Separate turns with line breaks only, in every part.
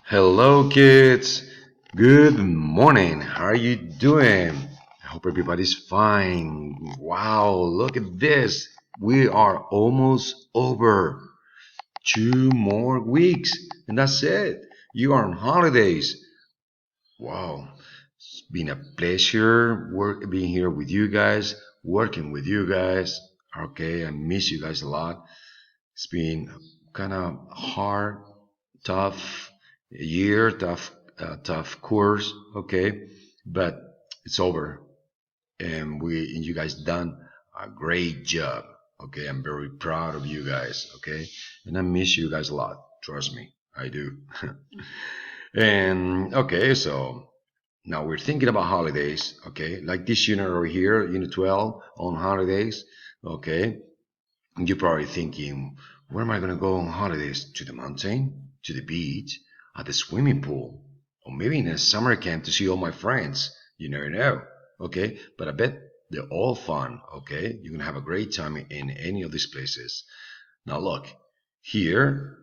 Hello, kids. Good morning. How are you doing? I hope everybody's fine. Wow, look at this. We are almost over. 2 more weeks, and that's it. You are on holidays. Wow, it's been a pleasure being here with you guys, working with you guys. Okay, I miss you guys a lot. It's been kind of hard, tough year, tough course. Okay, but it's over, and you guys done a great job. Okay, I'm very proud of you guys. Okay, and I miss you guys a lot. Trust me, I do. And okay, so now we're thinking about holidays. Okay, like this unit over here, unit 12 on holidays. Okay, you're probably thinking, where am I going to go on holidays? To the mountain? To the beach? At the swimming pool? Or maybe in a summer camp to see all my friends? You never know. Okay? But I bet they're all fun. Okay? You're going to have a great time in any of these places. Now, look, here,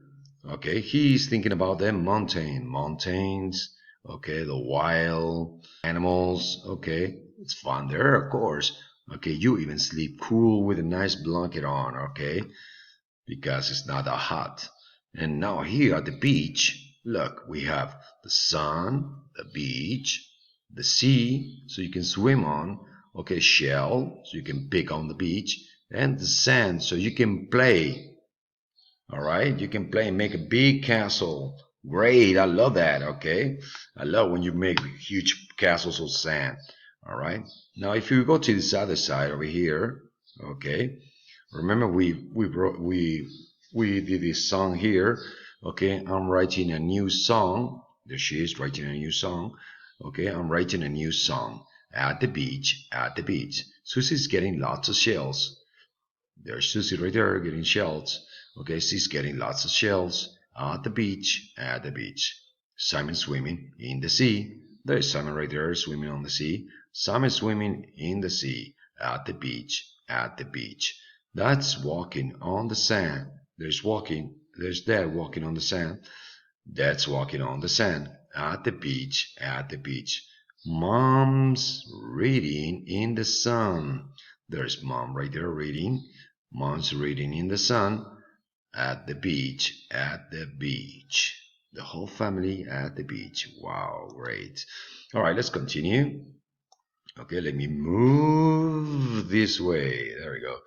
okay, he's thinking about the mountains, okay, the wild animals, okay, it's fun there, of course. Okay, you even sleep cool with a nice blanket on, okay, because it's not that hot. And now here at the beach, look, we have the sun, the beach, the sea, so you can swim on, okay, shell, so you can pick on the beach, and the sand, so you can play. All right, you can play and make a big castle. Great, I love that. Okay, I love when you make huge castles of sand. All right. Now, if you go to this other side over here, okay. Remember we did this song here. Okay, I'm writing a new song. There she is writing a new song. Okay, I'm writing a new song at the beach. At the beach, Susie's getting lots of shells. There's Susie right there getting shells. Okay, she's getting lots of shells at the beach. At the beach. Simon swimming in the sea. There's Simon right there swimming on the sea. Simon swimming in the sea. At the beach. At the beach. That's walking on the sand. There's walking. There's Dad walking on the sand. Dad's walking on the sand. At the beach. At the beach. Mom's reading in the sun. There's Mom right there reading. Mom's reading in the sun at the beach, at the beach. The whole family at the beach. Wow, great. All right, let's continue. Okay, let me move this way. There we go.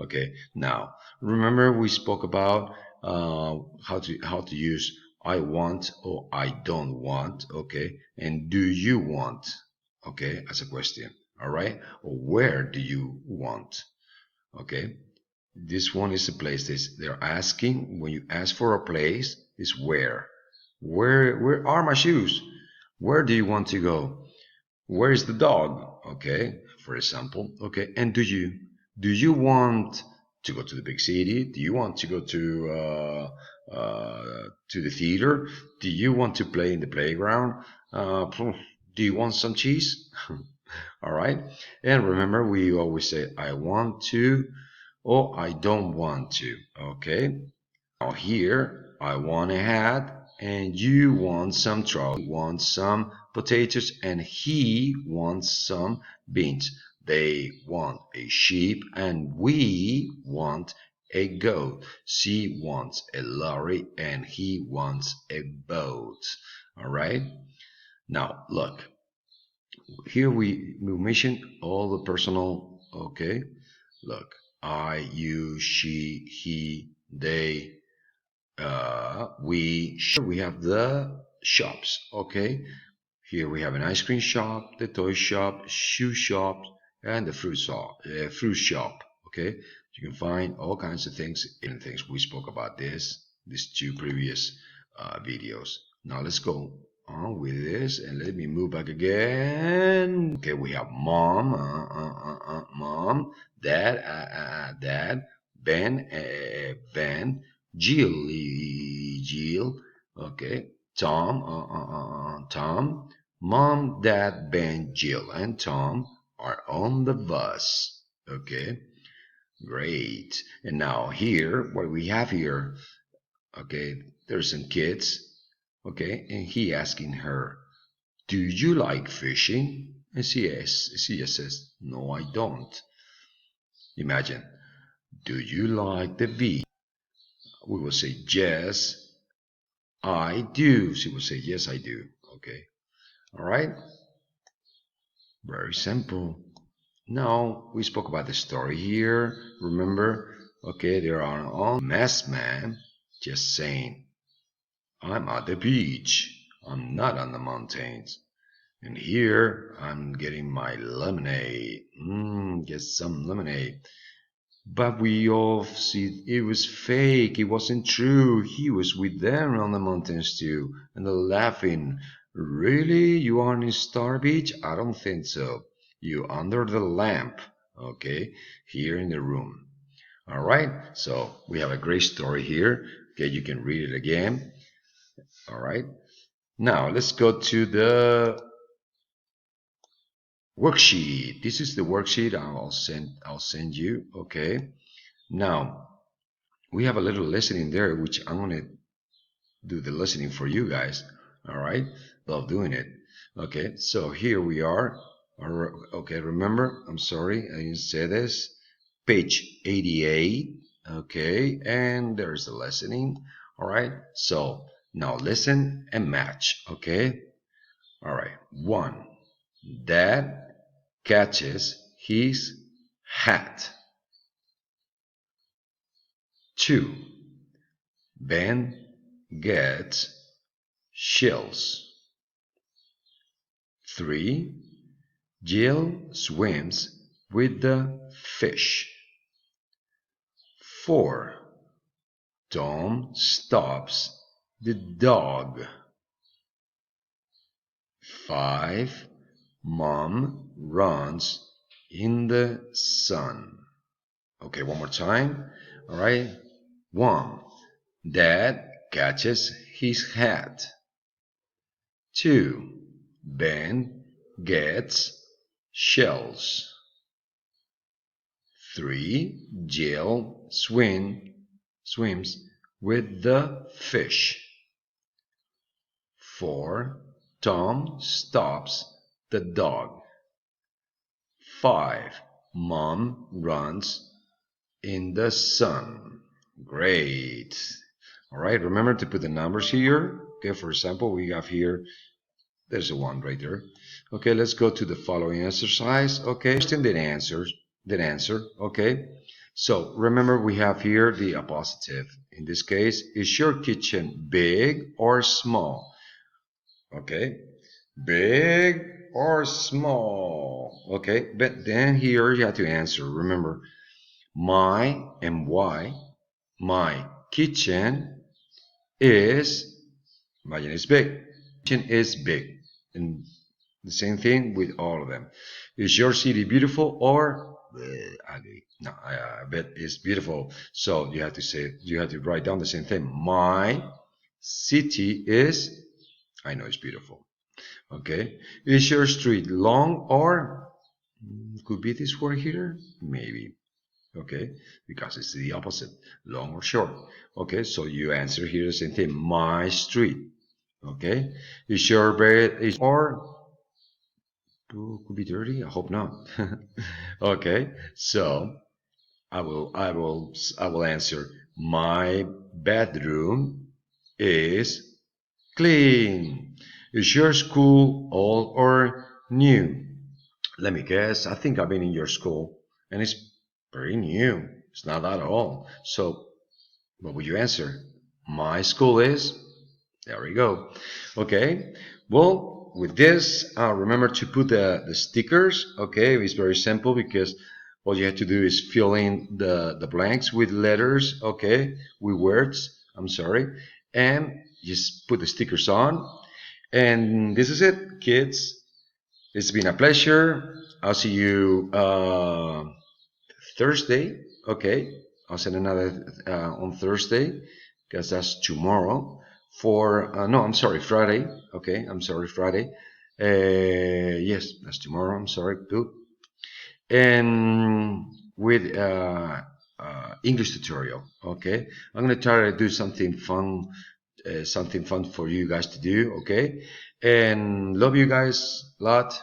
Okay, now remember we spoke about how to use I want or I don't want. Okay, and do you want? Okay, as a question. All right, or where do you want? Okay, this one is a place. They're asking when you ask for a place is where. Where are my shoes? Where do you want to go? Where is the dog? Okay, for example. Okay, and do you want to go to the big city? Do you want to go to the theater? Do you want to play in the playground? Do you want some cheese? All right. And remember, we always say, I want to or I don't want to. Okay. Now here, I want a hat and you want some trout, want some potatoes, and he wants some beans. They want a sheep and we want a goat. She wants a lorry and he wants a boat. All right. Now look, here we mention all the personal. Okay. Look, I, you, she, he, they, we have the shops. Okay, here we have an ice cream shop, the toy shop, shoe shop, and the fruit shop. Okay, you can find all kinds of things in things. We spoke about these two previous videos. Now let's go on with this and let me move back again. Okay, we have mom, dad, Ben, Jill, okay, Tom, Mom, Dad, Ben, Jill, and Tom are on the bus. Okay, great. And now here, what we have here, okay, there's some kids. Okay, and he asking her, do you like fishing? And she just says, no, I don't. Imagine, do you like the beach? We will say, yes, I do. She will say, yes, I do. Okay, all right, very simple. Now, we spoke about the story here. Remember, okay, there are on mess man just saying, I'm at the beach. I'm not on the mountains. And here I'm getting my lemonade. Get some lemonade. But we all see it was fake. It wasn't true. He was with them on the mountains too. And they're laughing. Really? You are in Star Beach? I don't think so. You under the lamp. Okay? Here in the room. All right? So we have a great story here. Okay, you can read it again. All right? Now let's go to the worksheet. This is the worksheet I'll send you. Okay. Now we have a little listening there, which I'm gonna do the listening for you guys. All right. Love doing it. Okay. So here we are. Okay. Remember, I'm sorry I didn't say this. Page 88. Okay. And there's the listening. All right. So now listen and match. Okay. All right. One. Dad catches his hat. 2. Ben gets shells. 3. Jill swims with the fish. 4. Tom stops the dog. 5. Mom runs in the sun. Okay, one more time. All right. 1. Dad catches his hat. 2. Ben gets shells. 3. Jill swims with the fish. 4. Tom stops the dog. 5. Mom runs in the sun. Great. All right, remember to put the numbers here. Okay, for example, we have here, there's a 1 right there. Okay, let's go to the following exercise. Okay, question that answer. Okay, so remember we have here the appositive. In this case, is your kitchen big or small? Okay, big or small? Okay, but then here you have to answer. Remember, my and why. My kitchen is, imagine it's big. Kitchen is big. And the same thing with all of them. Is your city beautiful or ugly? No, I bet it's beautiful. So you have to write down the same thing. My city is, I know it's beautiful. Okay. Is your street long or, could be this word here? Maybe. Okay, because it's the opposite, long or short. Okay, so you answer here the same thing, my street. Okay, is your bed is or could be dirty? I hope not. Okay, so I will answer, my bedroom is clean. Is your school old or new? Let me guess. I think I've been in your school, and it's very new. It's not at all. So, what would you answer? My school is. There we go. Okay. Well, with this, remember to put the stickers. Okay, it's very simple because all you have to do is fill in the blanks with letters. Okay, with words. I'm sorry, and just put the stickers on. And this is it, kids. It's been a pleasure. I'll see you Thursday. Okay. I'll send another on Thursday because that's tomorrow. For no, I'm sorry, Friday. Okay, I'm sorry, Friday. Yes, that's tomorrow. I'm sorry. Good. And with English tutorial. Okay, I'm gonna try to do something fun something fun for you guys to do. Okay, and love you guys a lot.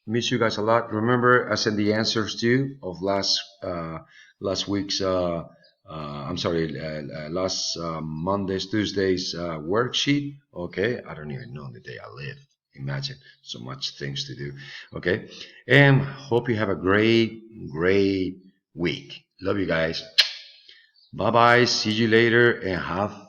Miss you guys a lot. Remember, I sent the answers to you of last week's. I'm sorry, last Monday's, Tuesday's worksheet. Okay, I don't even know the day I live. Imagine so much things to do. Okay, and hope you have a great week. Love you guys. Bye bye. See you later and have